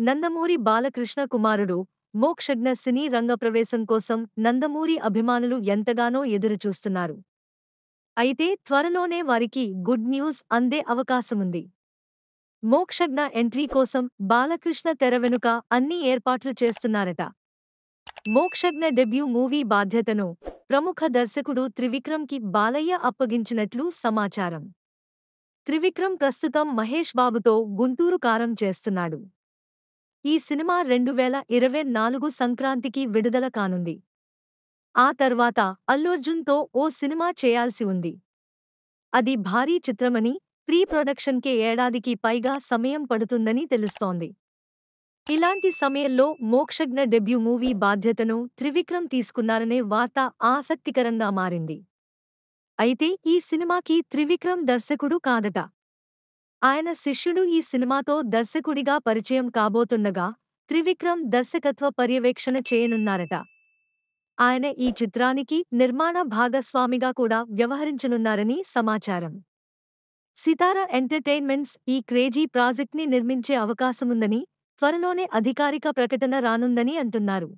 నందమూరి బాలకృష్ణ కుమారుడు మోక్షజ్ఞ సినీ రంగప్రవేశం కోసం నందమూరి అభిమానులు ఎంతగానో ఎదురుచూస్తున్నారు. అయితే త్వరలోనే వారికి గుడ్ న్యూస్ అందే అవకాశముంది. మోక్షజ్ఞ ఎంట్రీ కోసం బాలకృష్ణ తెర వెనుక అన్ని ఏర్పాట్లు చేస్తున్నారట. మోక్షజ్ఞ డెబ్యూ మూవీ బాధ్యతను ప్రముఖ దర్శకుడు త్రివిక్రమ్‌కి బాలయ్య అప్పగించినట్లు సమాచారం. త్రివిక్రమ్ ప్రస్తుతం మహేష్ బాబుతో గుంటూరు కారం చేస్తున్నాడు. ఈ సినిమా 2024 సంక్రాంతికి విడుదల కానుంది. ఆ తర్వాత అల్లు అర్జున్‌తో ఓ సినిమా చేయాల్సి ఉంది. అది భారీ చిత్రమని, ప్రీ ప్రొడక్షన్‌కే ఏడాదికి పైగా సమయం పడుతుందని తెలుస్తోంది. ఇలాంటి సమయంలో మోక్షజ్ఞ డెబ్యూ మూవీ బాధ్యతను త్రివిక్రమ్ తీసుకున్నారనే వార్త ఆసక్తికరంగా మారింది. అయితే ఈ సినిమాకి త్రివిక్రమ్ దర్శకుడు కాదట. ఆయన శిష్యుడు ఈ సినిమాతో దర్శకుడిగా పరిచయం కాబోతుండగా, త్రివిక్రమ్ దర్శకత్వ పర్యవేక్షణ చేయనున్నారట. ఆయన ఈ చిత్రానికి నిర్మాణ భాగస్వామిగా కూడా వ్యవహరించనున్నారని సమాచారం. సితార ఎంటర్టైన్మెంట్స్ ఈ క్రేజీ ప్రాజెక్ట్‌ని నిర్మించే అవకాశముందని, త్వరలోనే అధికారిక ప్రకటన రానుందని అంటున్నారు.